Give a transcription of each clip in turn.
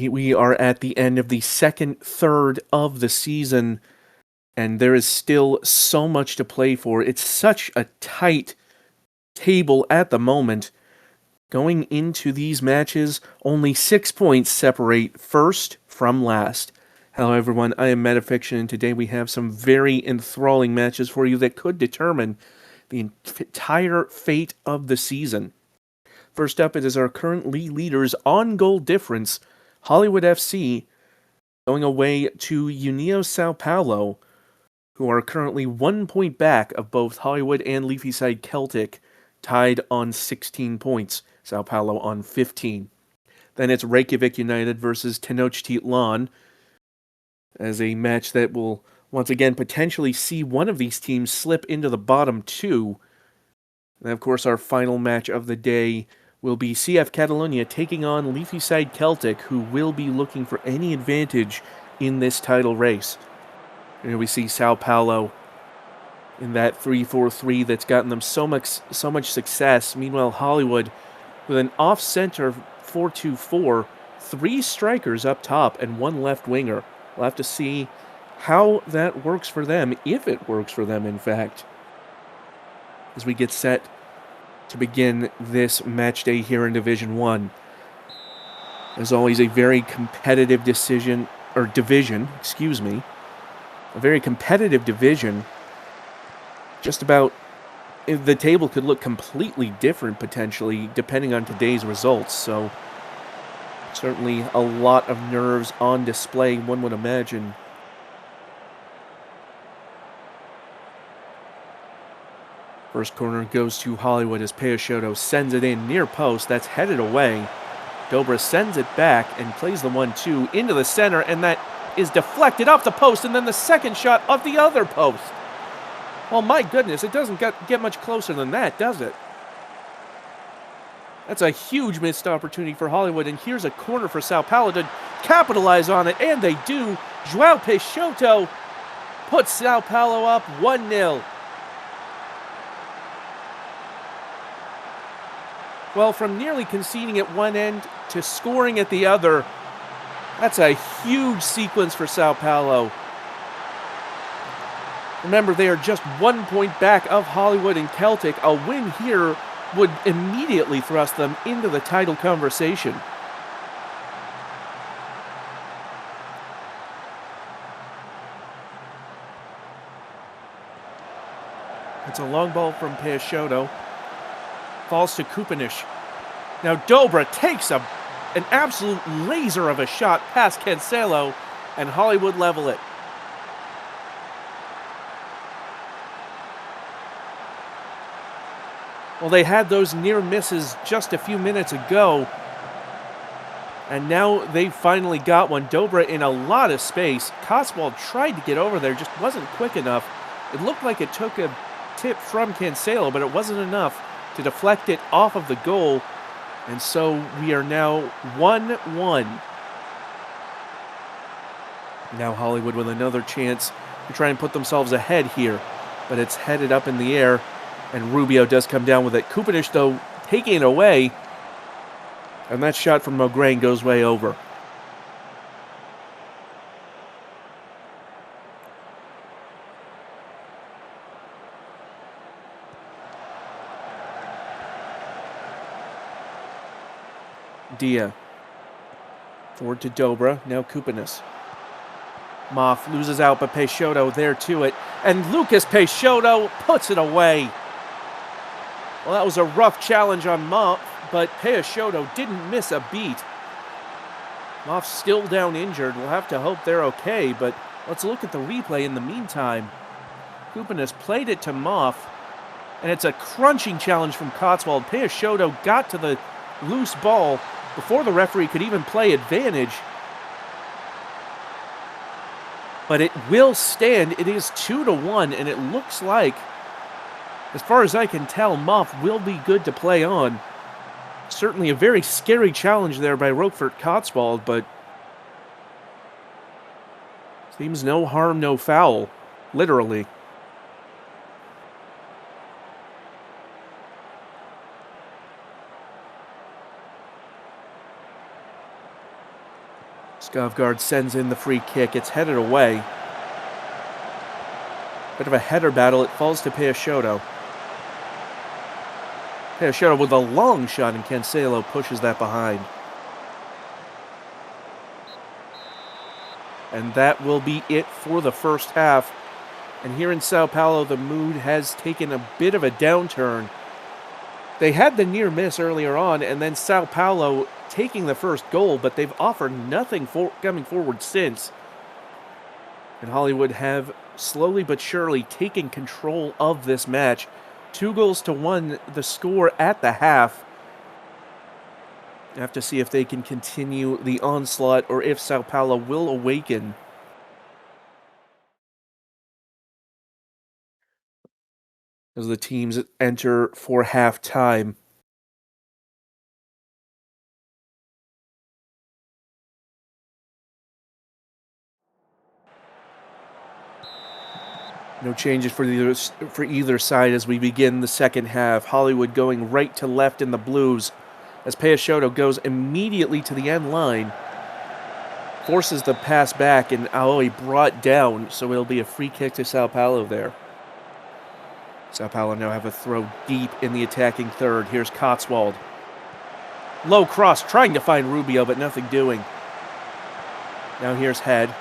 we are at the end of the second third of the season, and there is still so much to play for. It's such a tight table at the moment. Going into these matches, only 6 points separate first from last. Hello everyone, I am Metafiction, and today we have some very enthralling matches for you that could determine the entire fate of the season. First up, it is our current league leaders on goal difference, Hollywood FC, going away to União Sao Paulo, who are currently 1 point back of both Hollywood and Leafyside Celtic, tied on 16 points. Sao Paulo on 15. Then it's Reykjavik United versus Tenochtitlan, as a match that will once again potentially see one of these teams slip into the bottom two. And of course, our final match of the day will be CF Catalonia taking on Leafyside Celtic, who will be looking for any advantage in this title race. And here we see Sao Paulo in that 3-4-3 that's gotten them so much success. Meanwhile, Hollywood with an off-center 4-2-4, 3 strikers up top and 1 left winger. We'll have to see how that works for them, if it works for them, in fact, as we get set to begin this match day here in Division 1. As always, a very competitive division. A very competitive division. Just about the table could look completely different, potentially, depending on today's results, so certainly a lot of nerves on display, one would imagine. First corner goes to Hollywood as Peixoto sends it in near post. That's headed away. Dobra sends it back and plays the 1-2 into the center, and that is deflected off the post, and then the second shot of the other post. Well, my goodness, it doesn't get much closer than that, does it? That's a huge missed opportunity for Hollywood, and here's a corner for Sao Paulo to capitalize on it, and they do. João Peixoto puts Sao Paulo up 1-0. Well, from nearly conceding at one end to scoring at the other, that's a huge sequence for Sao Paulo. Remember, they are just 1 point back of Hollywood and Celtic. A win here would immediately thrust them into the title conversation. It's a long ball from Peixoto. Falls to Kupanic. Now Dobra takes an absolute laser of a shot past Cancelo, and Hollywood level it. Well, they had those near misses just a few minutes ago, and now they finally got one. Dobra in a lot of space. Cotswold tried to get over there, just wasn't quick enough. It looked like it took a tip from Cancelo, but it wasn't enough to deflect it off of the goal, and so we are now 1-1. Now Hollywood with another chance to try and put themselves ahead here, but it's headed up in the air, and Rubio does come down with it. Kupanic, though, taking it away, and that shot from Mograine goes way over. Dia. Forward to Dobra, now Kupanic. Moff loses out, but Peixoto there to it, and Lucas Peixoto puts it away. Well, that was a rough challenge on Moff, but Peixoto didn't miss a beat. Moff's still down injured. We'll have to hope they're okay, but let's look at the replay in the meantime. Kupanic played it to Moff, and it's a crunching challenge from Cotswold. Peixoto got to the loose ball before the referee could even play advantage. But it will stand. It is 2-1, and it looks like, as far as I can tell, Moff will be good to play on. Certainly a very scary challenge there by Roquefort Cotswold, but seems no harm, no foul, literally. Skovgaard sends in the free kick. It's headed away. Bit of a header battle. It falls to Peixoto. Peixoto with a long shot, and Cancelo pushes that behind. And that will be it for the first half. And here in Sao Paulo, the mood has taken a bit of a downturn. They had the near miss earlier on, and then Sao Paulo taking the first goal, but they've offered nothing coming forward since. And Hollywood have slowly but surely taken control of this match. 2-1, the score at the half. You have to see if they can continue the onslaught or if Sao Paulo will awaken. As the teams enter for halftime. No changes for either side as we begin the second half. Hollywood going right to left in the blues as Peixoto goes immediately to the end line. Forces the pass back, and Aoi brought down, so it'll be a free kick to Sao Paulo there. Sao Paulo now have a throw deep in the attacking third. Here's Cotswold. Low cross, trying to find Rubio, but nothing doing. Now here's Head.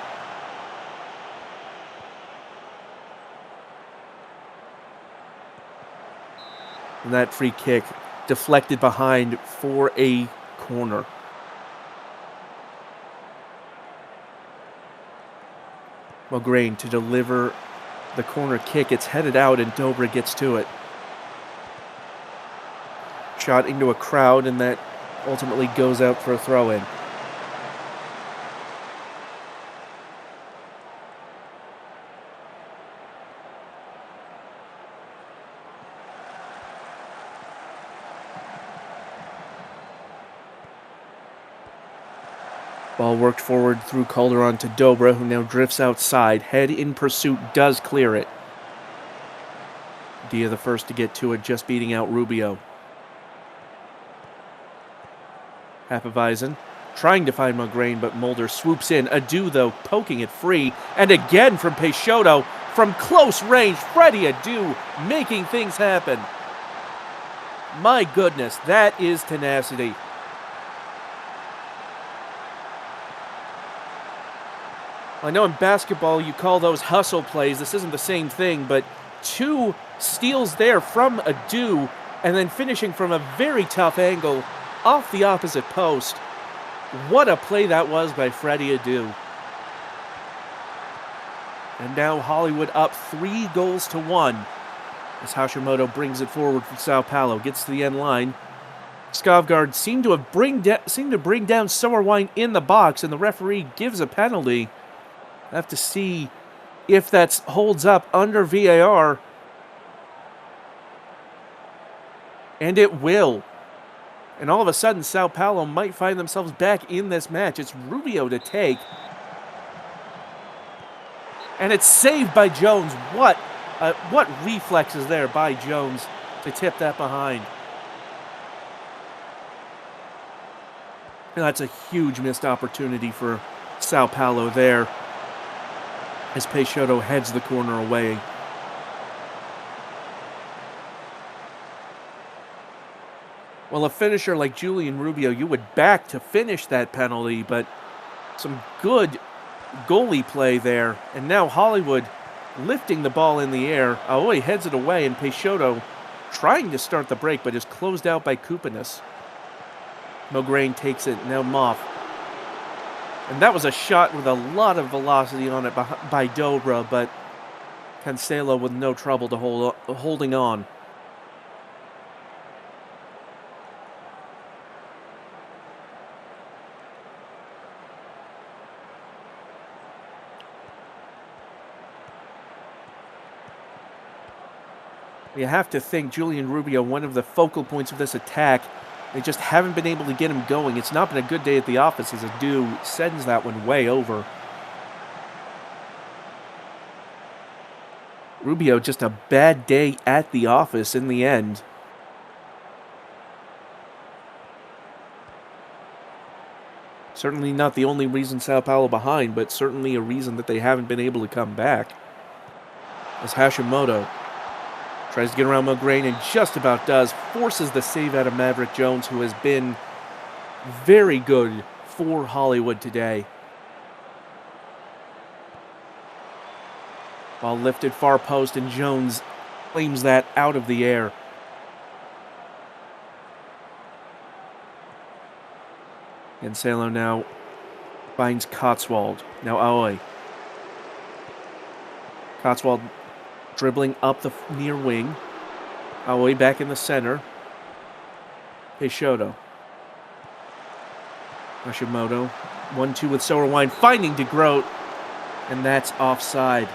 And that free kick deflected behind for a corner. Mograine to deliver the corner kick. It's headed out and Dobra gets to it. Shot into a crowd, and that ultimately goes out for a throw-in. Ball worked forward through Calderon to Dobra, who now drifts outside. Head in pursuit, does clear it. Dia the first to get to it, just beating out Rubio. Hapaweisen trying to find Mograine, but Mulder swoops in. Adu, though, poking it free. And again from Peixoto, from close range, Freddie Adu making things happen. My goodness, that is tenacity. I know in basketball you call those hustle plays. This isn't the same thing, but 2 steals there from Adu, and then finishing from a very tough angle off the opposite post. What a play that was by Freddie Adu. And now Hollywood up 3-1 as Hashimoto brings it forward for Sao Paulo. Gets to the end line. Skovgaard seemed to bring down Sommerwine in the box, and the referee gives a penalty. I have to see if that holds up under VAR. And it will. And all of a sudden, Sao Paulo might find themselves back in this match. It's Rubio to take. And it's saved by Jones. What reflexes there by Jones to tip that behind. And that's a huge missed opportunity for Sao Paulo there, as Peixoto heads the corner away. Well, a finisher like Julian Rubio, you would back to finish that penalty, but some good goalie play there. And now Hollywood lifting the ball in the air. Aoi heads it away, and Peixoto trying to start the break, but is closed out by Kupinas. Mograine takes it, now Moff. And that was a shot with a lot of velocity on it by Dobra, but Cancelo with no trouble to holding on. You have to think Julian Rubio, one of the focal points of this attack. They just haven't been able to get him going. It's not been a good day at the office as Adu sends that one way over. Rubio, just a bad day at the office in the end. Certainly not the only reason Sao Paulo behind, but certainly a reason that they haven't been able to come back. As Hashimoto tries to get around Mulgrane and just about does, forces the save out of Maverick Jones, who has been very good for Hollywood today. Ball lifted far post, and Jones claims that out of the air. And Salo now finds Cotswold. Now Aoi. Cotswold dribbling up the near wing. Aoi back in the center. Peixoto. Hashimoto. 1-2 with Sowerwine, finding De Groot. And that's offside.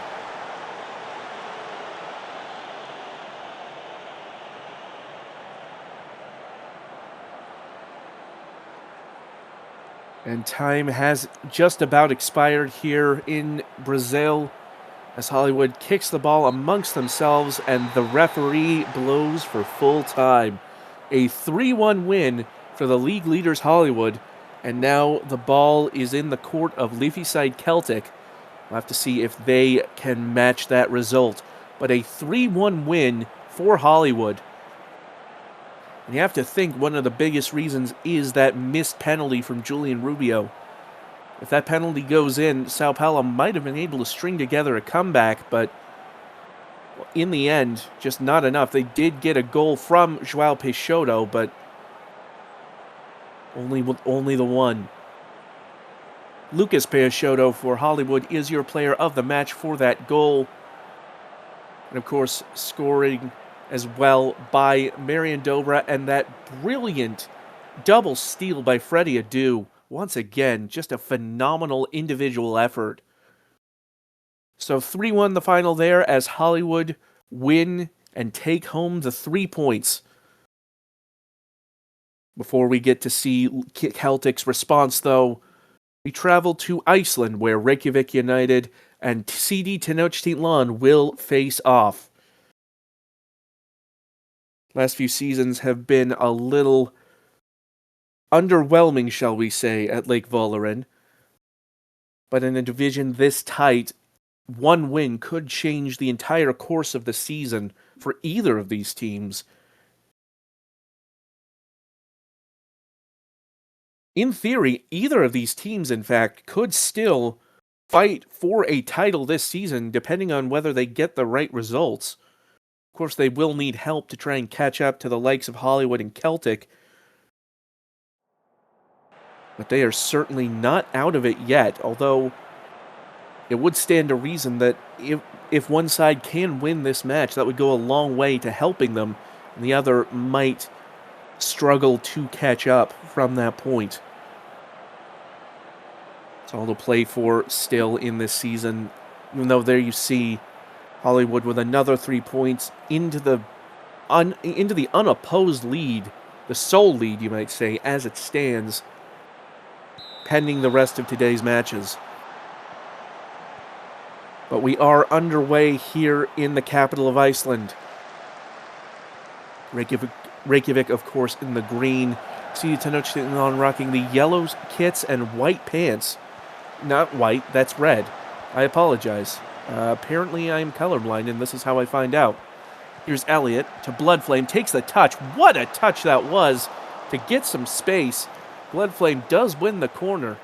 And time has just about expired here in Brazil as Hollywood kicks the ball amongst themselves and the referee blows for full time. A 3-1 win for the league leaders Hollywood, and now the ball is in the court of Leafyside Celtic. We'll have to see if they can match that result. But a 3-1 win for Hollywood. And you have to think one of the biggest reasons is that missed penalty from Julian Rubio. If that penalty goes in, Sao Paulo might have been able to string together a comeback, but in the end, just not enough. They did get a goal from João Peixoto, but only the one. Lucas Peixoto for Hollywood is your player of the match for that goal. And of course, scoring as well by Marian Dobra, and that brilliant double steal by Freddie Adu. Once again, just a phenomenal individual effort. So 3-1 the final there as Hollywood win and take home the 3 points. Before we get to see Celtic's response, though, we travel to Iceland, where Reykjavik United and CD Tenochtitlan will face off. Last few seasons have been a little underwhelming, shall we say, at Lake Valerin. But in a division this tight, one win could change the entire course of the season for either of these teams. In theory, either of these teams, in fact, could still fight for a title this season, depending on whether they get the right results. Of course, they will need help to try and catch up to the likes of Hollywood and Celtic, but they are certainly not out of it yet, although it would stand to reason that if one side can win this match, that would go a long way to helping them, and the other might struggle to catch up from that point. It's all to play for still in this season, even though there you see Hollywood with another 3 points into the unopposed lead, the sole lead, you might say, as it stands, pending the rest of today's matches. But we are underway here in the capital of Iceland. Reykjavik, of course, in the green. See Tenochtitlan rocking the yellow kits and white pants. Not white, that's red. I apologize. Apparently I'm colorblind, and this is how I find out. Here's Elliott to Bloodflame, takes the touch. What a touch that was to get some space. Bloodflame does win the corner.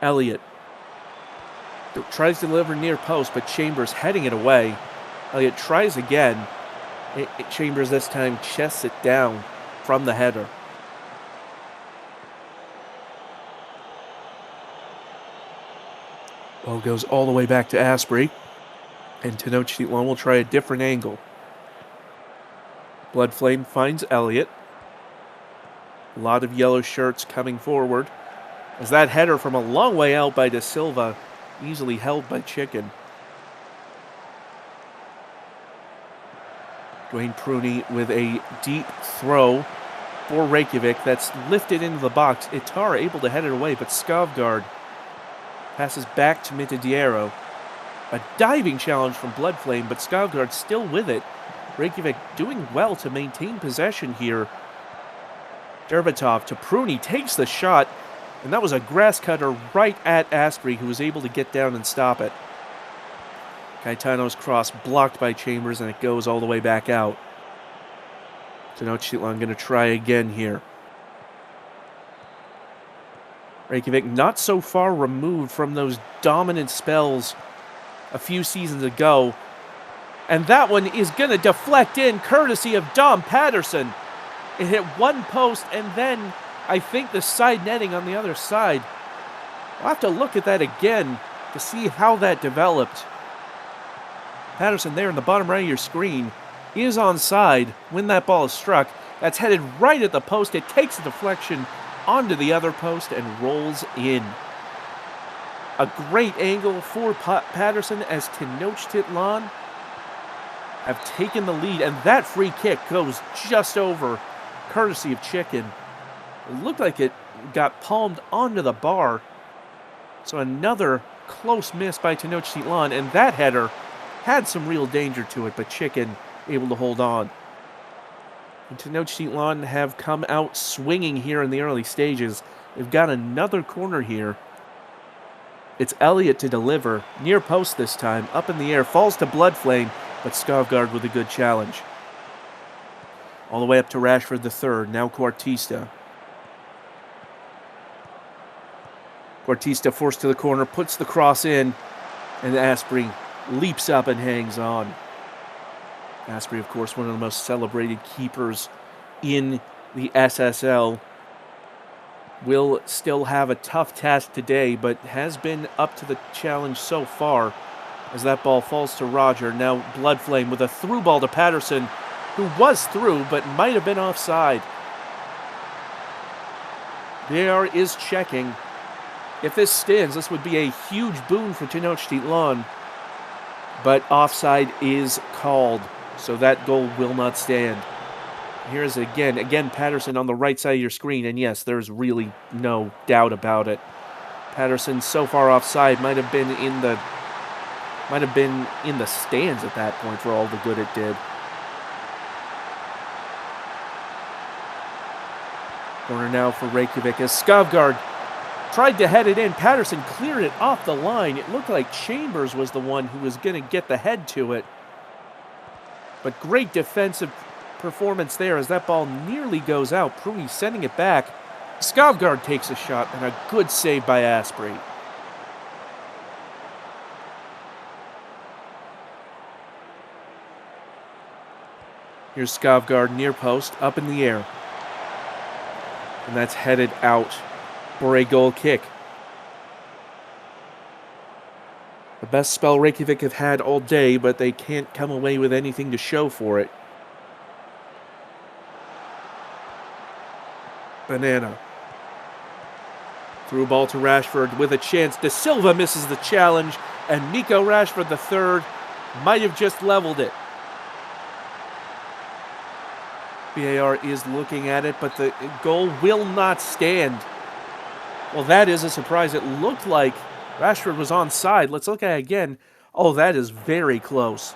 Elliott tries to deliver near post, but Chambers heading it away. Elliott tries again. Chambers this time chests it down from the header. Ball goes all the way back to Asprey, and Tenochtitlan will try a different angle. Bloodflame finds Elliott. A lot of yellow shirts coming forward, as that header from a long way out by De Silva, easily held by Chicken. Dwayne Pruney with a deep throw for Reykjavik that's lifted into the box. Itara able to head it away, but Skovgaard passes back to Mitadiero. A diving challenge from Bloodflame, but Skovgaard still with it. Reykjavik doing well to maintain possession here. Derbatov to Pruney, takes the shot, and that was a grass cutter right at Asprey, who was able to get down and stop it. Caetano's cross blocked by Chambers, and it goes all the way back out. Tenochtitlan going to try again here. Reykjavik not so far removed from those dominant spells a few seasons ago. And that one is going to deflect in, courtesy of Dom Patterson. It hit one post, and then I think the side netting on the other side. I'll have to look at that again to see how that developed. Patterson there in the bottom right of your screen is onside when that ball is struck. That's headed right at the post. It takes a deflection onto the other post and rolls in. A great angle for Patterson as Tenochtitlan have taken the lead, and that free kick goes just over, courtesy of Chicken. It looked like it got palmed onto the bar, so another close miss by Tenochtitlan, and that header had some real danger to it, but Chicken able to hold on. And Tenochtitlan have come out swinging here in the early stages. They've got another corner here. It's Elliott to deliver, near post this time, up in the air, falls to Bloodflame, but Skovgaard with a good challenge. All the way up to Rashford the third, now Quartista. Quartista forced to the corner, puts the cross in, and Asprey leaps up and hangs on. Asprey, of course, one of the most celebrated keepers in the SSL. Will still have a tough task today, but has been up to the challenge so far as that ball falls to Roger. Now Bloodflame with a through ball to Patterson, who was through but might have been offside. VAR is checking. If this stands, this would be a huge boon for Tenochtitlan, but offside is called, so that goal will not stand. Here's again Patterson on the right side of your screen, and yes, there's really no doubt about it. Patterson so far offside might have been in the stands at that point for all the good it did. Corner now for Reykjavik as Skovgaard tried to head it in. Patterson cleared it off the line. It looked like Chambers was the one who was going to get the head to it. But great defensive performance there as that ball nearly goes out. Pruney sending it back. Skovgaard takes a shot, and a good save by Asprey. Here's Skovgaard near post, up in the air. And that's headed out for a goal kick. The best spell Reykjavik have had all day, but they can't come away with anything to show for it. Banana. Through ball to Rashford with a chance. De Silva misses the challenge, and Nico Rashford III might have just leveled it. VAR is looking at it, but the goal will not stand. Well, that is a surprise. It looked like Rashford was onside. Let's look at it again. Oh, that is very close.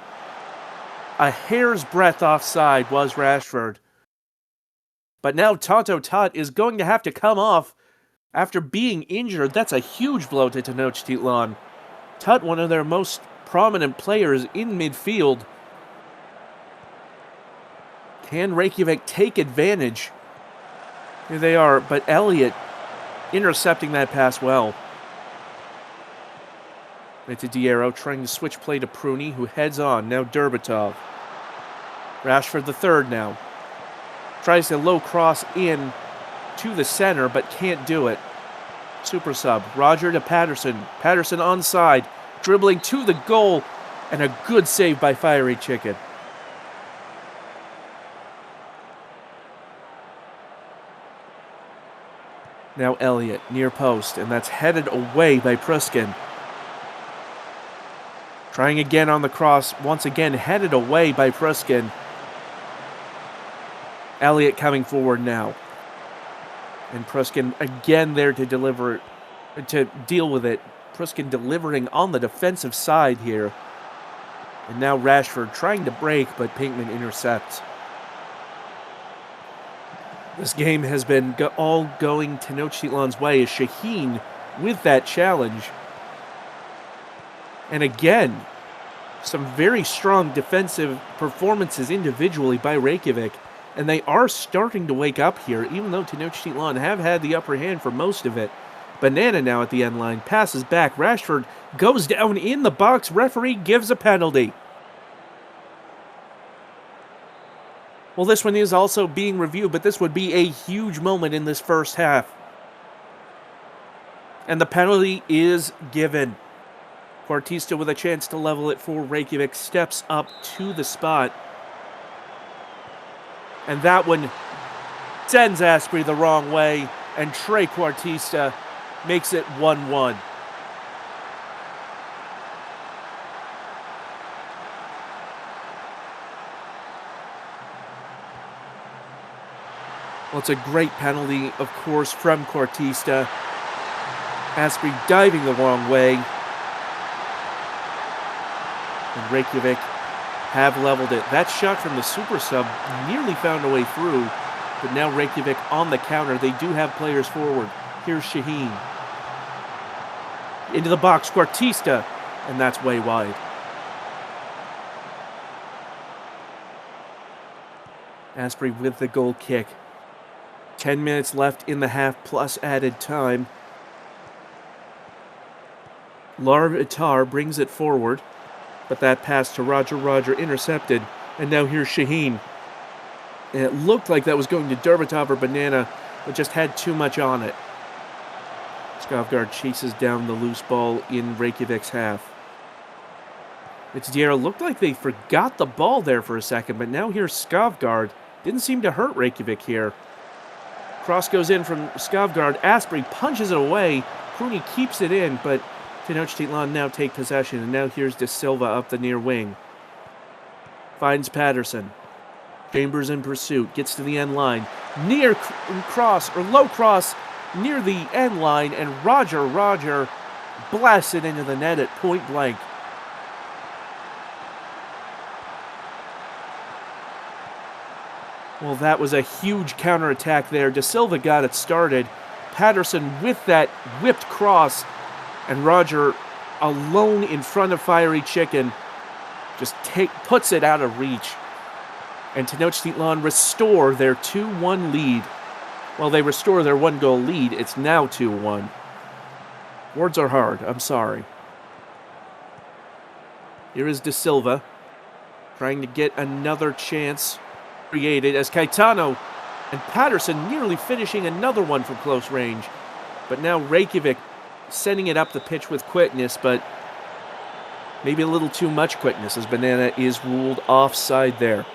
A hair's breadth offside was Rashford. But now Tonto Tot is going to have to come off after being injured. That's a huge blow to Tenochtitlan. Tot, one of their most prominent players in midfield. Can Reykjavik take advantage? Here they are, but Elliott intercepting that pass well. Right to Diarra, trying to switch play to Pruney, who heads on. Now Derbatov. Rashford the third now. Tries to low cross in to the center, but can't do it. Super sub. Roger to Patterson. Patterson onside. Dribbling to the goal. And a good save by Fiery Chicken. Now Elliott, near post, and that's headed away by Pruskin. Trying again on the cross, once again headed away by Pruskin. Elliott coming forward now. And Pruskin again there to deliver, to deal with it. Pruskin delivering on the defensive side here. And now Rashford trying to break, but Pinkman intercepts. This game has been all going Tenochtitlan's way as Shaheen with that challenge. And again, some very strong defensive performances individually by Reykjavik. And they are starting to wake up here, even though Tenochtitlan have had the upper hand for most of it. Banana now at the end line, passes back. Rashford goes down in the box. Referee gives a penalty. Well, this one is also being reviewed, but this would be a huge moment in this first half. And the penalty is given. Quartista with a chance to level it for Reykjavik steps up to the spot. And that one sends Asprey the wrong way, and Trey Quartista makes it 1-1. Well, it's a great penalty, of course, from Quartista. Asprey diving the wrong way. And Reykjavik have leveled it. That shot from the super sub nearly found a way through, but now Reykjavik on the counter. They do have players forward. Here's Shaheen. Into the box, Quartista, and that's way wide. Asprey with the goal kick. 10 minutes left in the half plus added time. Larvitar brings it forward, but that pass to Roger intercepted, and now here's Shaheen. And it looked like that was going to Dervatov or Banana, but just had too much on it. Skavgard chases down the loose ball in Reykjavik's half. It's Diarra. Looked like they forgot the ball there for a second, but now here's Skavgard. Didn't seem to hurt Reykjavik here. Cross goes in from Skavgard. Asprey punches it away. Cooney keeps it in, but Tenochtitlan now take possession, and now here's De Silva up the near wing. Finds Patterson. Chambers in pursuit. Gets to the end line. Near cross, or low cross, near the end line, and Roger blasts it into the net at point blank. Well, that was a huge counterattack there. De Silva got it started. Patterson with that whipped cross, and Roger alone in front of Fiery Chicken just puts it out of reach. And Tenochtitlan restore their 2-1 lead. Well, they restore their 1-goal lead. It's now 2-1. Words are hard. I'm sorry. Here is De Silva trying to get another chance created as Caetano and Patterson nearly finishing another one from close range. But now Reykjavik sending it up the pitch with quickness, but maybe a little too much quickness as Banana is ruled offside there.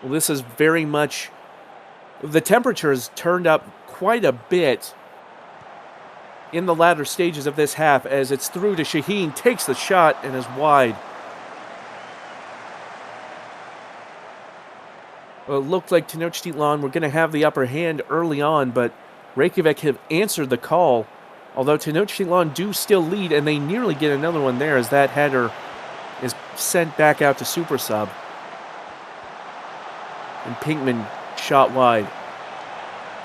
Well, this is very much... The temperature has turned up quite a bit in the latter stages of this half as it's through to Shaheen, takes the shot and is wide. Well, it looked like Tenochtitlan were going to have the upper hand early on, but Reykjavik have answered the call, although Tenochtitlan do still lead, and they nearly get another one there as that header is sent back out to super sub. And Pinkman shot wide.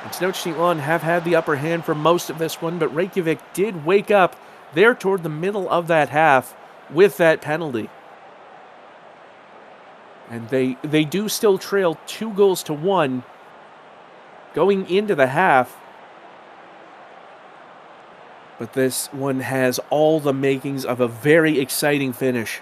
And Tenochtitlan have had the upper hand for most of this one, but Reykjavik did wake up there toward the middle of that half with that penalty. And they do still trail 2-1 going into the half. But this one has all the makings of a very exciting finish.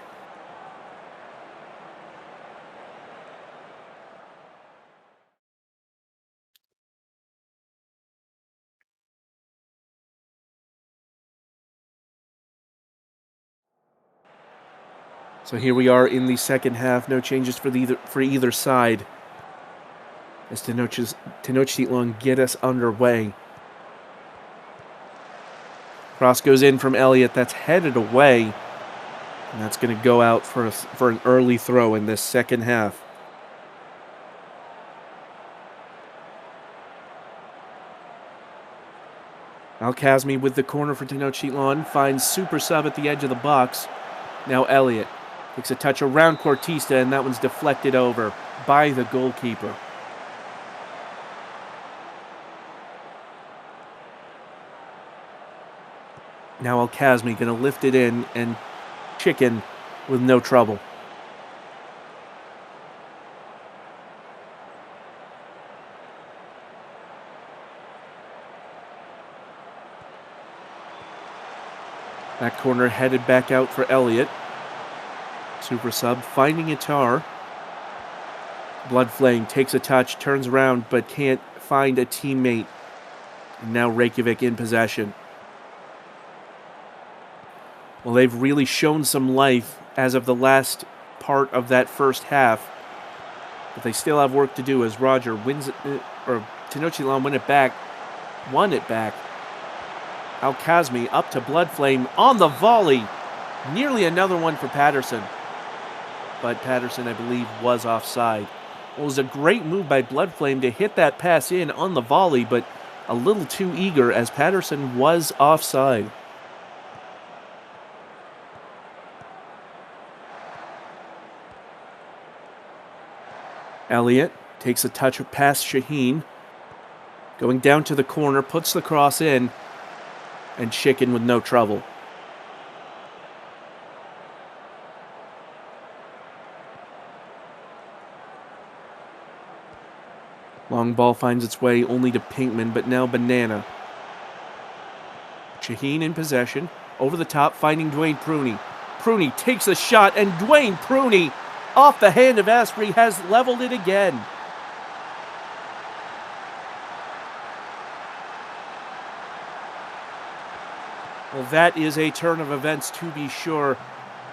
So here we are in the second half. No changes for either side as Tenochtitlan get us underway. Cross goes in from Elliott. That's headed away. And that's going to go out for an early throw in this second half. Al-Kazmi with the corner for Tenochtitlan. Finds super sub at the edge of the box. Now Elliott. Takes a touch around Cortista, and that one's deflected over by the goalkeeper. Now El-Kazmi going to lift it in, and Chicken with no trouble. That corner headed back out for Elliott. Super sub finding Itar. Bloodflame takes a touch, turns around, but can't find a teammate. And now Reykjavik in possession. Well, they've really shown some life as of the last part of that first half. But they still have work to do as Roger wins it, or Tenochtitlan won it back. El-Kazmi up to Bloodflame on the volley. Nearly another one for Patterson. But Patterson, I believe, was offside. Well, it was a great move by Bloodflame to hit that pass in on the volley, but a little too eager as Patterson was offside. Elliott takes a touch past Shaheen. Going down to the corner, puts the cross in, and Chicken with no trouble. Long ball finds its way only to Pinkman, but now Banana. Shaheen in possession. Over the top, finding Dwayne Pruney. Pruney takes a shot, and Dwayne Pruney, off the hand of Asprey, has leveled it again. Well, that is a turn of events to be sure.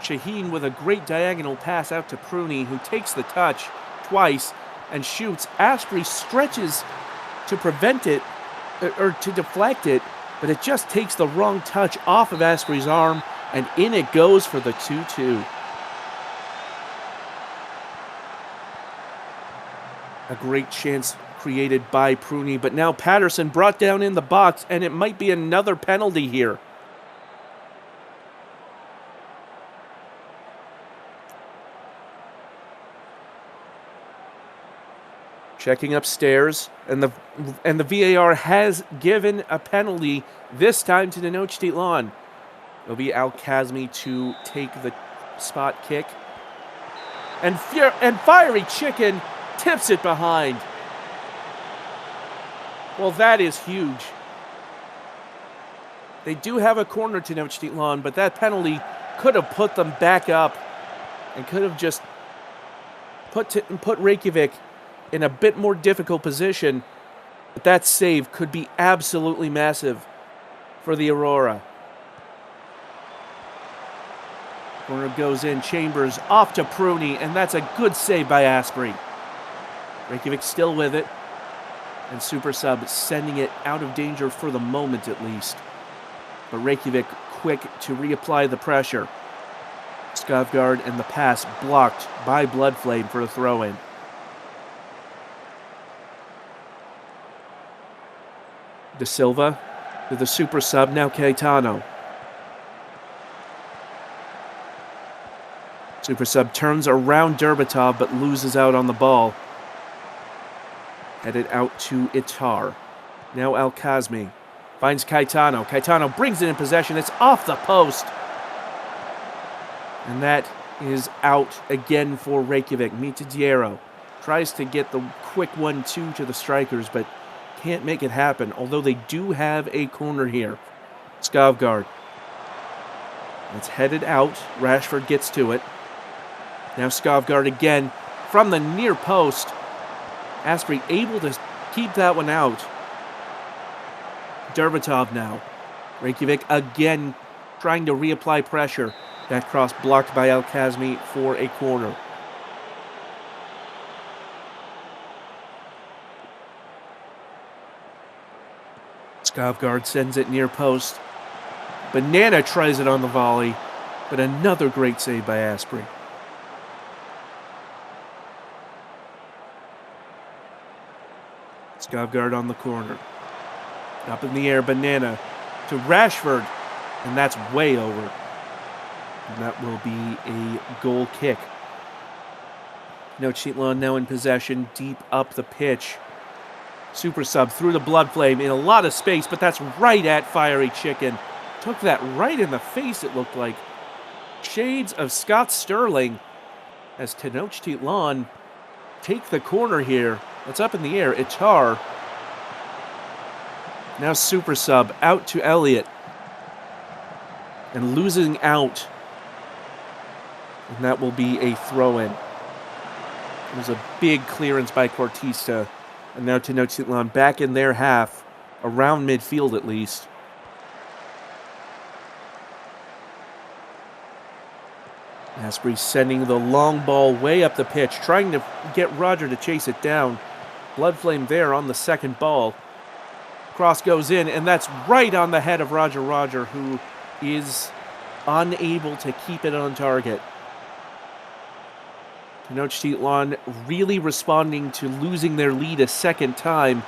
Shaheen with a great diagonal pass out to Pruney, who takes the touch twice and shoots. Asprey stretches to prevent it, or to deflect it, but it just takes the wrong touch off of Asprey's arm, and in it goes for the 2-2. A great chance created by Pruney, but now Patterson brought down in the box, and it might be another penalty here. Checking upstairs, and the VAR has given a penalty, this time to Tenochtitlan. It'll be El-Kazmi to take the spot kick. And Fiery Chicken tips it behind. Well, that is huge. They do have a corner to Tenochtitlan, but that penalty could have put them back up and could have just put Reykjavik in a bit more difficult position, but that save could be absolutely massive for the Aurora. Corner goes in, Chambers off to Pruney, and that's a good save by Asprey. Reykjavik still with it, and Super Sub sending it out of danger for the moment at least. But Reykjavik quick to reapply the pressure. Skavgard and the pass blocked by Bloodflame for a throw-in. De Silva to the Super Sub, now Caetano. Super Sub turns around Derbatov but loses out on the ball. Headed out to Itar. Now El-Kazmi finds Caetano. Caetano brings it in possession. It's off the post. And that is out again for Reykjavik. Mitadiero tries to get the quick 1-2 to the strikers, but can't make it happen, although they do have a corner here. Skavgard. It's headed out. Rashford gets to it. Now Skavgard again from the near post. Asprey able to keep that one out. Derbatov now. Reykjavik again trying to reapply pressure. That cross blocked by El-Kazmi for a corner. Skavgard sends it near post. Banana tries it on the volley, but another great save by Asprey. Skavgard on the corner. Up in the air, Banana to Rashford, and that's way over. And that will be a goal kick. Tenochtitlan now in possession, deep up the pitch. Super sub through the blood flame in a lot of space, but that's right at Fiery Chicken. Took that right in the face, it looked like. Shades of Scott Sterling as Tenochtitlan take the corner here. It's up in the air. Itar. Now super sub out to Elliott. And losing out. And that will be a throw-in. It was a big clearance by Cortista. And now Tenochtitlan back in their half, around midfield at least. Asprey sending the long ball way up the pitch, trying to get Roger to chase it down. Bloodflame there on the second ball. Cross goes in, and that's right on the head of Roger, who is unable to keep it on target. Tenochtitlan really responding to losing their lead a second time.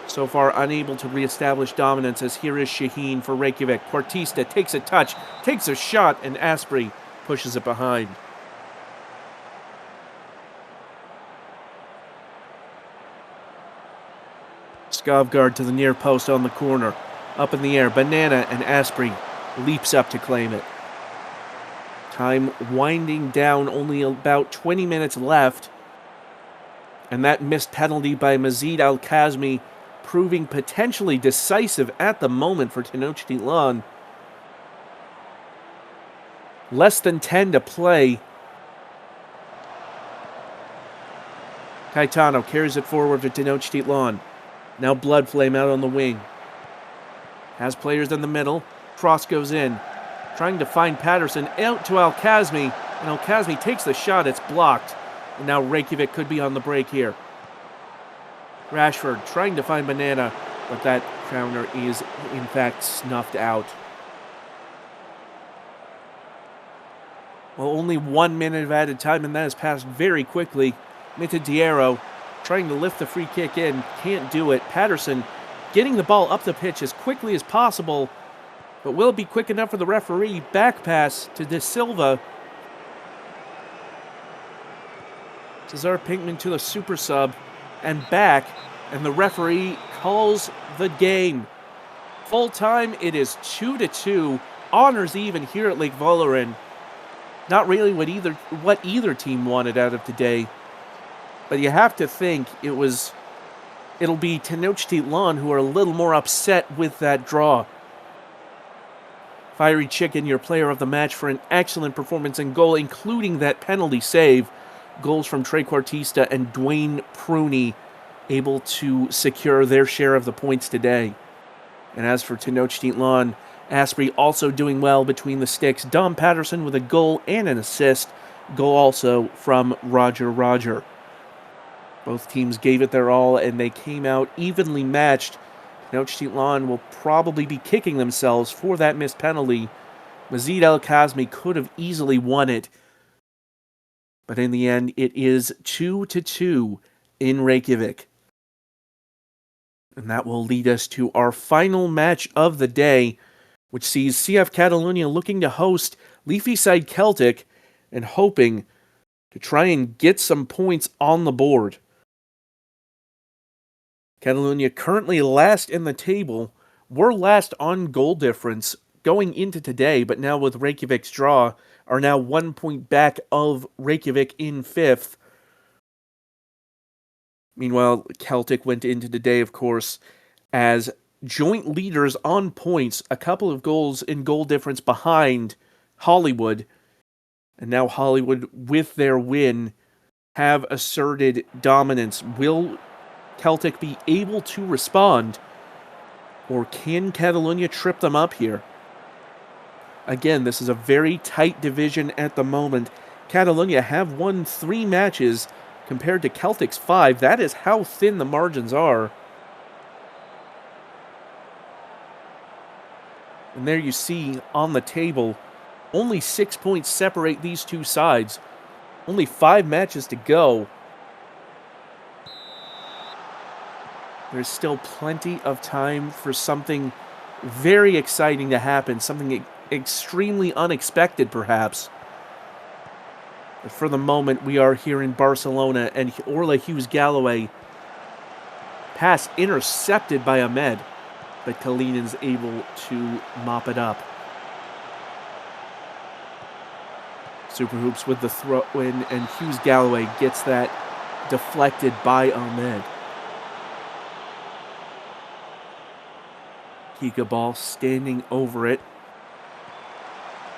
So far unable to reestablish dominance, as here is Shaheen for Reykjavik. Cortista takes a touch, takes a shot, and Asprey pushes it behind. Skovgard to the near post on the corner. Up in the air, Banana and Asprey leaps up to claim it. Time winding down, only about 20 minutes left. And that missed penalty by Mazid Al-Kazmi proving potentially decisive at the moment for Tenochtitlan. Less than 10 to play. Caetano carries it forward to Tenochtitlan. Now Bloodflame out on the wing. Has players in the middle. Cross goes in. Trying to find Patterson out to Al-Kazmi. And Al-Kazmi takes the shot. It's blocked. And now Reykjavik could be on the break here. Rashford trying to find Banana. But that counter is in fact snuffed out. Well, only 1 minute of added time, and that has passed very quickly. Mitadiero trying to lift the free kick in. Can't do it. Patterson getting the ball up the pitch as quickly as possible. But will it be quick enough for the referee? Back pass to De Silva. Cesar Pinkman to the super sub and back. And the referee calls the game. Full time, it is 2-2. Honors even here at Lake Valoren. Not really what either team wanted out of today. But you have to think it'll be Tenochtitlan who are a little more upset with that draw. Fiery Chicken, your player of the match for an excellent performance and goal, including that penalty save. Goals from Trey Cortista and Dwayne Pruny able to secure their share of the points today. And as for Tenochtitlan, Asprey also doing well between the sticks. Dom Patterson with a goal and an assist. Goal also from Roger. Both teams gave it their all, and they came out evenly matched. Tenochtitlan will probably be kicking themselves for that missed penalty. Mazid Al-Kazmi could have easily won it. But in the end, it is 2-2 in Reykjavik. And that will lead us to our final match of the day, which sees CF Catalunya looking to host Leafyside Celtic and hoping to try and get some points on the board. Catalunya currently last in the table. We're last on goal difference going into today, but now with Reykjavik's draw, are now 1 point back of Reykjavik in fifth. Meanwhile, Celtic went into today, of course, as joint leaders on points, a couple of goals in goal difference behind Hollywood. And now Hollywood, with their win, have asserted dominance. Will Celtic be able to respond? Or can Catalunya trip them up here? Again, this is a very tight division at the moment. Catalunya have won 3 matches compared to Celtic's 5. That is how thin the margins are. And there you see on the table, only 6 points separate these two sides. Only 5 matches to go. There's still plenty of time for something very exciting to happen, something extremely unexpected, perhaps. But for the moment, we are here in Barcelona, and Orla Hughes-Galloway pass intercepted by Ahmed, but Kalinen's able to mop it up. Super Hoops with the throw-in, and Hughes-Galloway gets that deflected by Ahmed. Kika ball standing over it.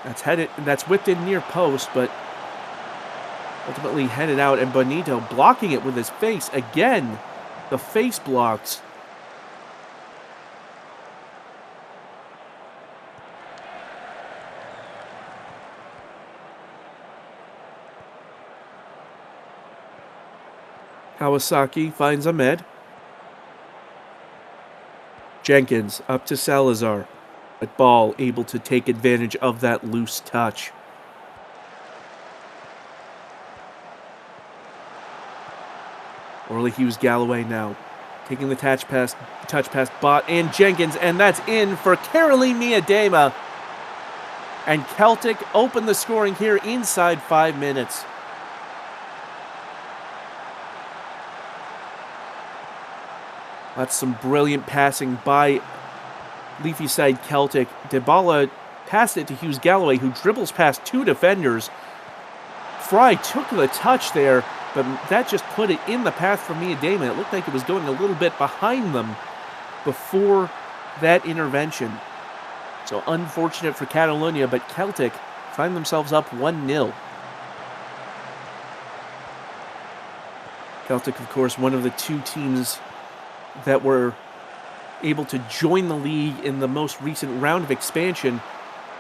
That's whipped in near post, but ultimately headed out, and Bonito blocking it with his face again. The face blocks. Kawasaki finds Ahmed. Jenkins up to Salazar, but Ball able to take advantage of that loose touch. Orla Hughes-Galloway now taking the touch past Bot and Jenkins, and that's in for Caroline Miedema. And Celtic open the scoring here inside 5 minutes. That's some brilliant passing by Leafy side Celtic. Dybala passed it to Hughes-Galloway, who dribbles past 2 defenders. Fry took the touch there, but that just put it in the path for Miedema. It looked like it was going a little bit behind them before that intervention. So unfortunate for Catalonia, but Celtic find themselves up 1-0. Celtic, of course, one of the 2 teams that were able to join the league in the most recent round of expansion,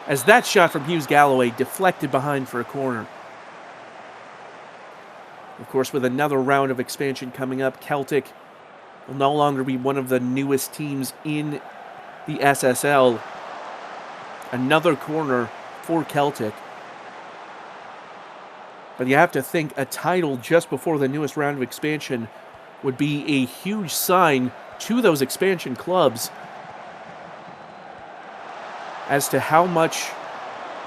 as that shot from Hughes-Galloway deflected behind for a corner. Of course, with another round of expansion coming up, Celtic will no longer be one of the newest teams in the SSL. Another corner for Celtic. But you have to think a title just before the newest round of expansion would be a huge sign to those expansion clubs as to how much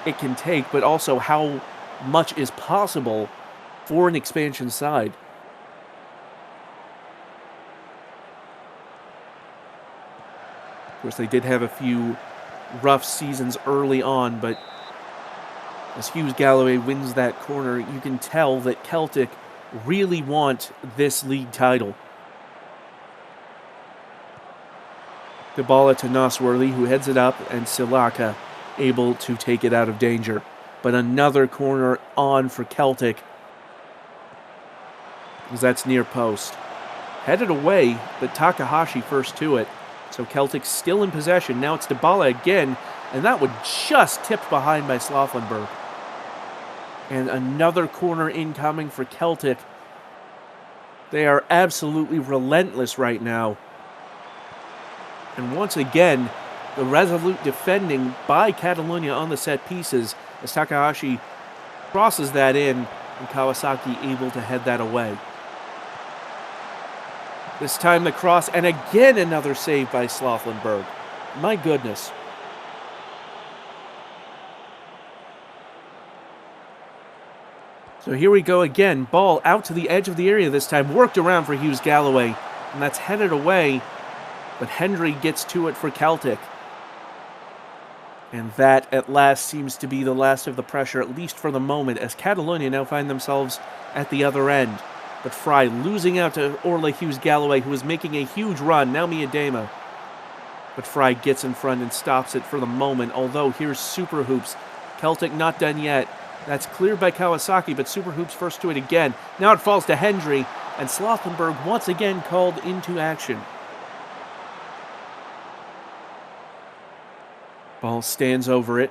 it can take, but also how much is possible for an expansion side. Of course, they did have a few rough seasons early on, but as Hughes-Galloway wins that corner, you can tell that Celtic really want this league title. Dybala to Nosworthy, who heads it up, and Silaka able to take it out of danger. But another corner on for Celtic, because that's near post. Headed away, but Takahashi first to it. So Celtic still in possession. Now it's Dybala again, and that would just tip behind by Slothenberg. And another corner incoming for Celtic. They are absolutely relentless right now. And once again, the resolute defending by Catalonia on the set pieces as Takahashi crosses that in, and Kawasaki able to head that away. This time the cross, and again another save by Slothenberg. My goodness. So here we go again. Ball out to the edge of the area this time. Worked around for Hughes-Galloway. And that's headed away. But Henry gets to it for Celtic. And that at last seems to be the last of the pressure, at least for the moment, as Catalonia now find themselves at the other end. But Fry losing out to Orla Hughes-Galloway, who is making a huge run. Now Miedema. But Fry gets in front and stops it for the moment. Although here's Super Hoops. Celtic not done yet. That's cleared by Kawasaki, but Super Hoops first to it again. Now it falls to Hendry, and Slothenberg once again called into action. Ball stands over it.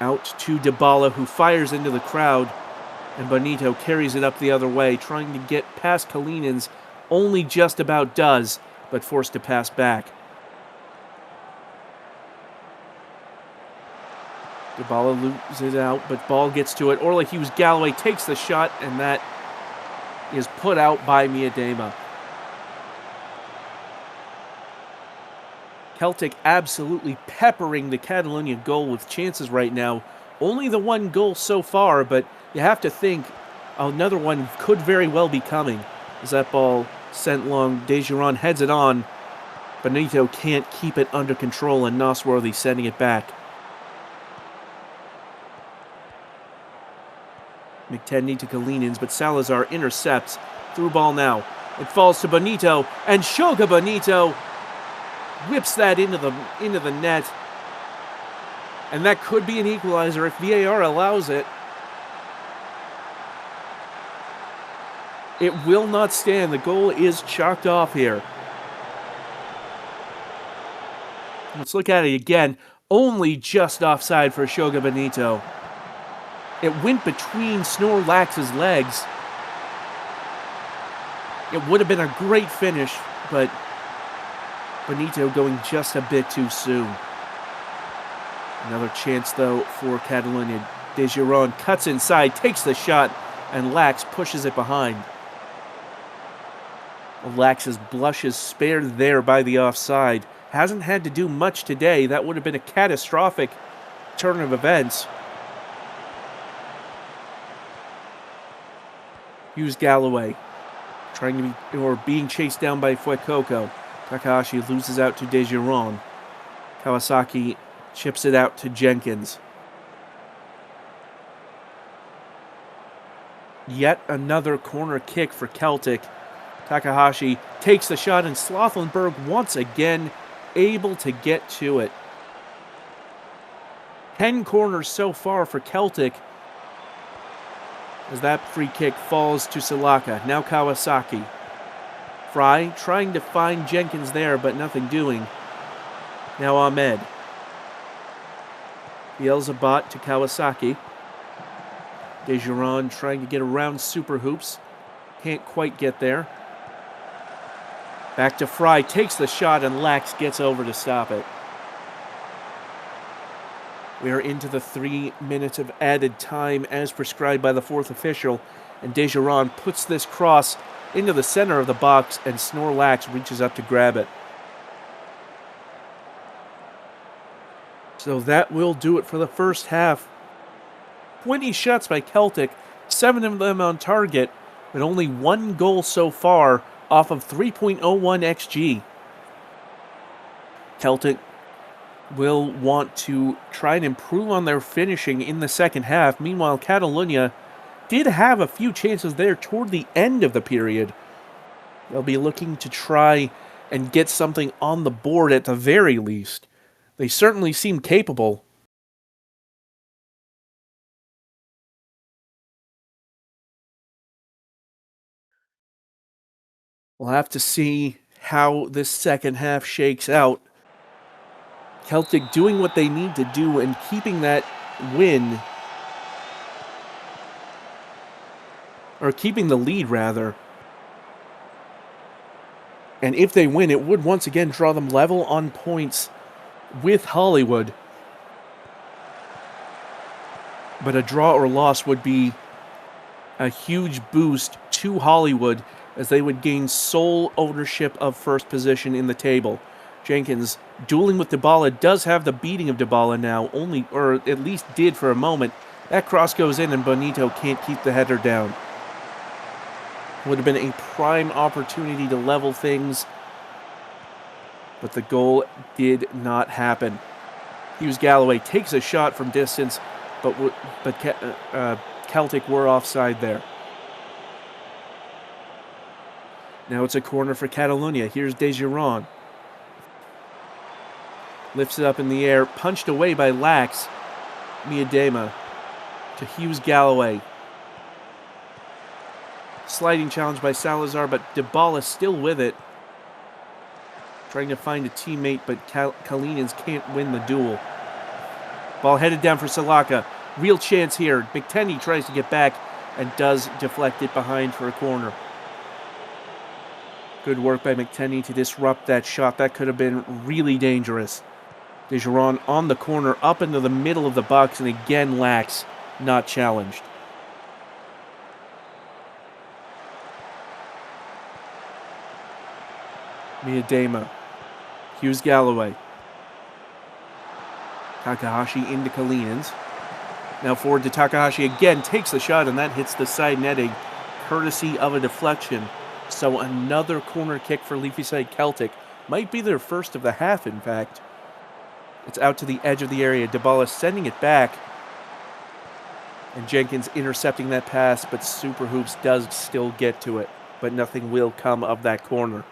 Out to Dybala, who fires into the crowd, and Bonito carries it up the other way, trying to get past Kalinen's. Only just about does, but forced to pass back. Dybala loses it out, but Ball gets to it. Orla Hughes-Galloway takes the shot, and that is put out by Miedema. Celtic absolutely peppering the Catalonia goal with chances right now. Only the one goal so far, but you have to think another one could very well be coming. As that ball sent long, Desjardins heads it on. Benito can't keep it under control, and Nosworthy sending it back. McTenny to Kalinins, but Salazar intercepts. Through ball now. It falls to Benito, and Shoga Benito whips that into the net. And that could be an equalizer if VAR allows it. It will not stand. The goal is chalked off here. Let's look at it again. Only just offside for Shoga Benito. It went between Snorlax's legs. It would have been a great finish, but Benito going just a bit too soon. Another chance, though, for Catalonia. Desjardins cuts inside, takes the shot, and Lax pushes it behind. Lax's blush is spared there by the offside. Hasn't had to do much today. That would have been a catastrophic turn of events. Hughes Galloway trying to being chased down by Fuecoco. Takahashi loses out to Desjardins. Kawasaki chips it out to Jenkins. Yet another corner kick for Celtic. Takahashi takes the shot, and Slothenberg once again able to get to it. 10 corners so far for Celtic, as that free kick falls to Salaka. Now Kawasaki. Fry trying to find Jenkins there, but nothing doing. Now Ahmed. Bielzabat to Kawasaki. Desjardins trying to get around Super Hoops. Can't quite get there. Back to Fry, takes the shot, and Lax gets over to stop it. We are into the 3 minutes of added time as prescribed by the fourth official, and Desjardins puts this cross into the center of the box, and Snorlax reaches up to grab it. So that will do it for the first half. 20 shots by Celtic, 7 of them on target, but only 1 goal so far off of 3.01 XG. Celtic will want to try and improve on their finishing in the second half. Meanwhile, Catalonia did have a few chances there toward the end of the period. They'll be looking to try and get something on the board at the very least. They certainly seem capable. We'll have to see how this second half shakes out. Celtic doing what they need to do and keeping that win, or keeping the lead rather. And if they win, it would once again draw them level on points with Hollywood. But a draw or loss would be a huge boost to Hollywood, as they would gain sole ownership of first position in the table. Jenkins, dueling with Dybala, does have the beating of Dybala now, or at least did for a moment. That cross goes in, and Benito can't keep the header down. Would have been a prime opportunity to level things, but the goal did not happen. Hughes Galloway takes a shot from distance, but Celtic were offside there. Now it's a corner for Catalonia. Here's Desjardins. Lifts it up in the air, punched away by Lax. Miedema to Hughes Galloway. Sliding challenge by Salazar, but Dybala still with it. Trying to find a teammate, but Kalinins can't win the duel. Ball headed down for Salaka. Real chance here. McTenny tries to get back and does deflect it behind for a corner. Good work by McTenny to disrupt that shot. That could have been really dangerous. Desjardins on the corner, up into the middle of the box, and again Lax not challenged. Miedema. Hughes Galloway. Takahashi into Kalinins. Now forward to Takahashi again, takes the shot, and that hits the side netting, courtesy of a deflection. So another corner kick for Leafyside Celtic. Might be their first of the half, in fact. It's out to the edge of the area. Dybala sending it back. And Jenkins intercepting that pass, but Super Hoops does still get to it. But nothing will come of that corner.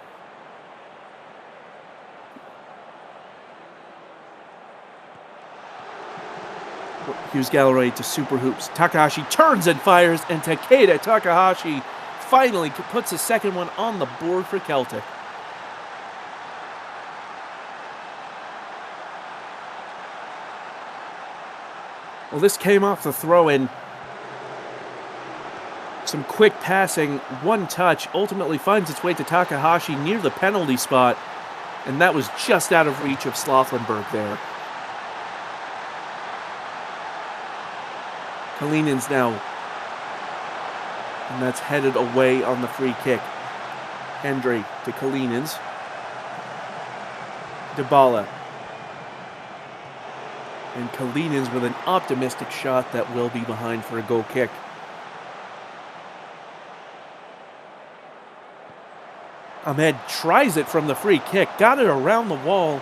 Hughes Gallery to Super Hoops. Takahashi turns and fires, and Takeda Takahashi finally puts the second one on the board for Celtic. Well, this came off the throw-in. Some quick passing, one touch, ultimately finds its way to Takahashi near the penalty spot, and that was just out of reach of Slothenberg there. Kalinins now, and that's headed away on the free kick. Hendry to Kalinins. Dybala. And Kalinins with an optimistic shot that will be behind for a goal kick. Ahmed tries it from the free kick, got it around the wall.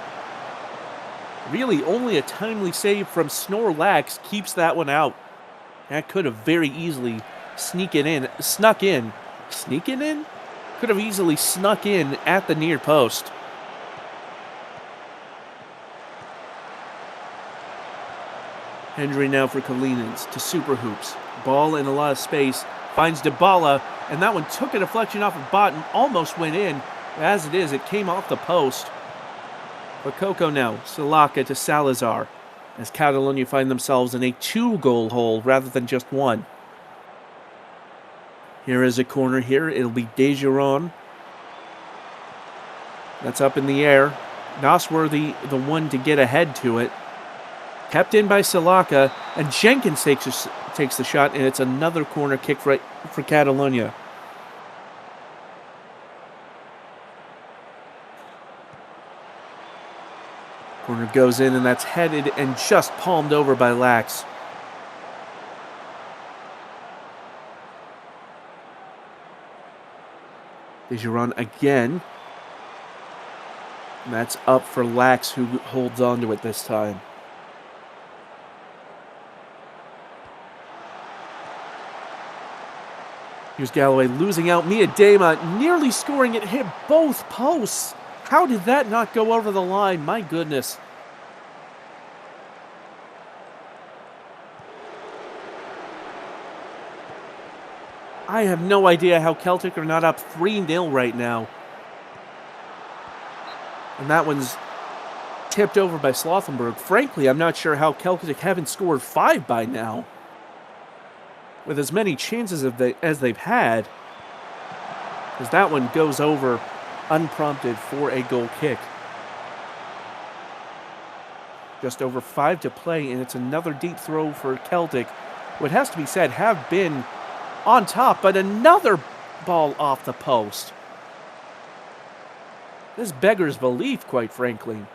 Really only a timely save from Snorlax keeps that one out. That could have very easily snuck in? Could have easily snuck in at the near post. Hendry now for Kalinins to Super Hoops. Ball in a lot of space. Finds Dybala, and that one took a deflection off of Bot and almost went in. As it is, it came off the post. But Coco now, Salaka to Salazar, as Catalonia find themselves in a 2-goal hole rather than just one. Here is a corner here. It'll be Dejeron. That's up in the air. Nosworthy, the one to get ahead to it. Kept in by Salaka, and Jenkins takes the shot, and it's another corner kick for Catalonia. Corner goes in, and that's headed and just palmed over by Lax. Dejeron again. And that's up for Lax, who holds on to it this time. Here's Galloway losing out. Miedema nearly scoring. It hit both posts. How did that not go over the line? My goodness. I have no idea how Celtic are not up 3-0 right now. And that one's tipped over by Slothenberg. Frankly, I'm not sure how Celtic haven't scored 5 by now, with as many chances as they've had, because that one goes over unprompted for a goal kick. Just over 5 to play, and it's another deep throw for Celtic. What has to be said, have been on top, but another ball off the post. This beggars belief, quite frankly.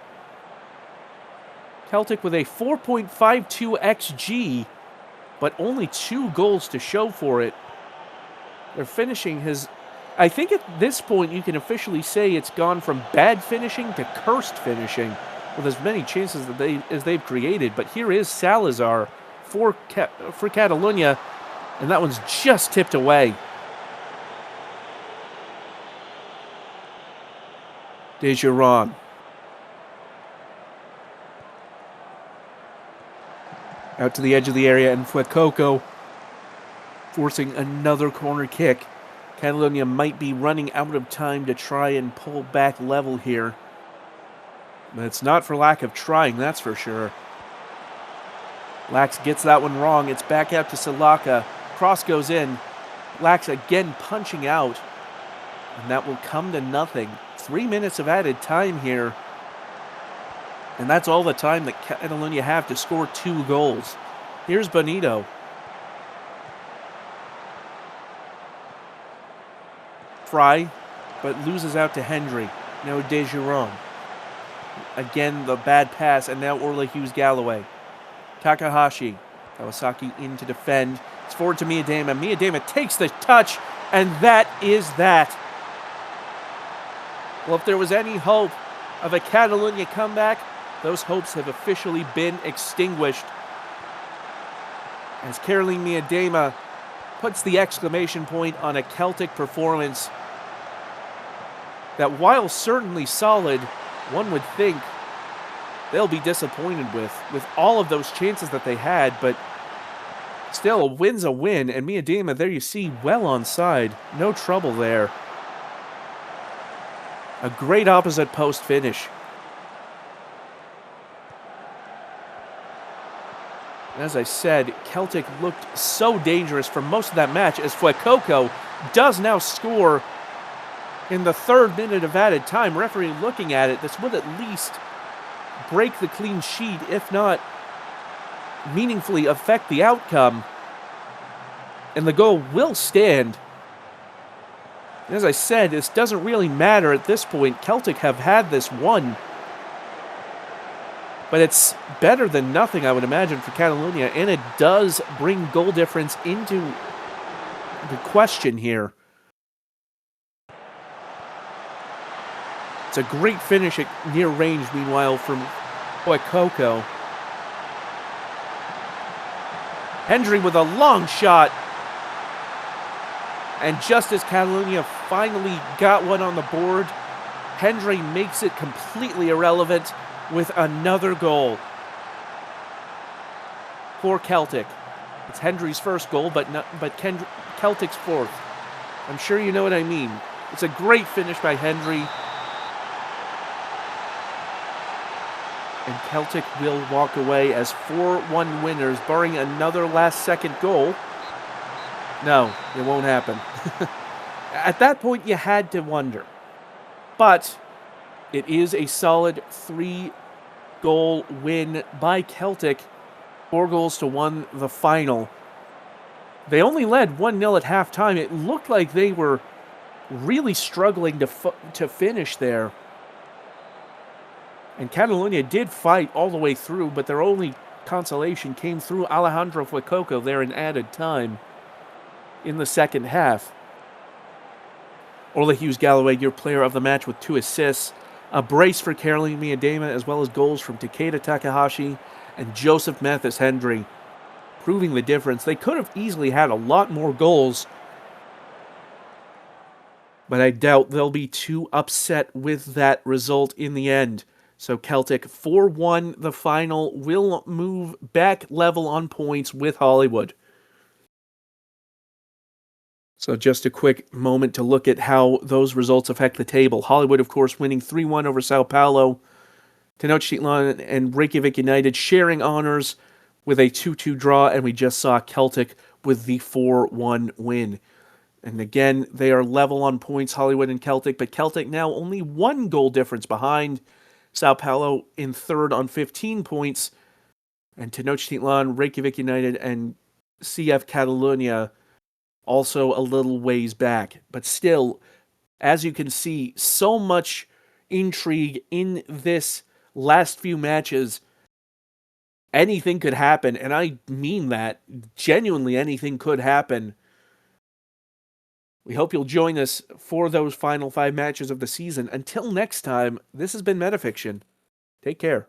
Celtic with a 4.52 XG, but only 2 goals to show for it. Their finishing has, I think at this point you can officially say it's gone from bad finishing to cursed finishing, with as many chances as they've created. But here is Salazar for Catalonia, and that one's just tipped away. Dejeron. Out to the edge of the area, and Fuecoco forcing another corner kick. Catalonia might be running out of time to try and pull back level here. But it's not for lack of trying, that's for sure. Lax gets that one wrong. It's back out to Salaka. Cross goes in. Lax again punching out. And that will come to nothing. 3 minutes of added time here. And that's all the time that Catalonia have to score 2 goals. Here's Bonito. Fry, but loses out to Hendry. Now Dejeron. Again, the bad pass, and now Orla Hughes-Galloway. Takahashi. Kawasaki in to defend. It's forward to Miyadema. Miyadema takes the touch, and that is that. Well, if there was any hope of a Catalunya comeback, those hopes have officially been extinguished. As Caroline Miyadema puts the exclamation point on a Celtic performance that, while certainly solid, one would think they'll be disappointed with all of those chances that they had, but still, a win's a win, and Miyadema, there you see, well onside. No trouble there. A great opposite post finish. And as I said, Celtic looked so dangerous for most of that match, as Fuecoco does now score in the 3rd minute of added time. Referee looking at it, this would at least break the clean sheet, if not meaningfully affect the outcome. And the goal will stand. And as I said, this doesn't really matter at this point. Celtic have had this won. But it's better than nothing, I would imagine, for Catalunya, and it does bring goal difference into the question here. It's a great finish at near range, meanwhile, from Fuecoco. Hendry with a long shot. And just as Catalunya finally got one on the board, Hendry makes it completely irrelevant with another goal for Celtic. It's Hendry's first goal, but Celtic's 4th. I'm sure you know what I mean. It's a great finish by Hendry. And Celtic will walk away as 4-1 winners, barring another last-second goal. No, it won't happen. At that point, you had to wonder. But it is a solid 3-goal win by Celtic. 4-1 the final. They only led 1-0 at halftime. It looked like they were really struggling to finish there. And Catalunya did fight all the way through, but their only consolation came through Alejandro Fuecoco there in added time in the second half. Orla Hughes-Galloway, your player of the match, with 2 assists. A brace for Caroline Miyadema, as well as goals from Takeda Takahashi and Joseph Mathis Hendry, proving the difference. They could have easily had a lot more goals, but I doubt they'll be too upset with that result in the end. So Celtic 4-1 the final, will move back level on points with Hollywood. So just a quick moment to look at how those results affect the table. Hollywood, of course, winning 3-1 over Sao Paulo. Tenochtitlan and Reykjavik United sharing honors with a 2-2 draw, and we just saw Celtic with the 4-1 win. And again, they are level on points, Hollywood and Celtic, but Celtic now only 1 goal difference behind. Sao Paulo in 3rd on 15 points, and Tenochtitlan, Reykjavik United, and CF Catalunya also a little ways back. But still, as you can see, so much intrigue in this last few matches. Anything could happen, and I mean that. Genuinely, anything could happen. We hope you'll join us for those final 5 matches of the season. Until next time, this has been Metafiction. Take care.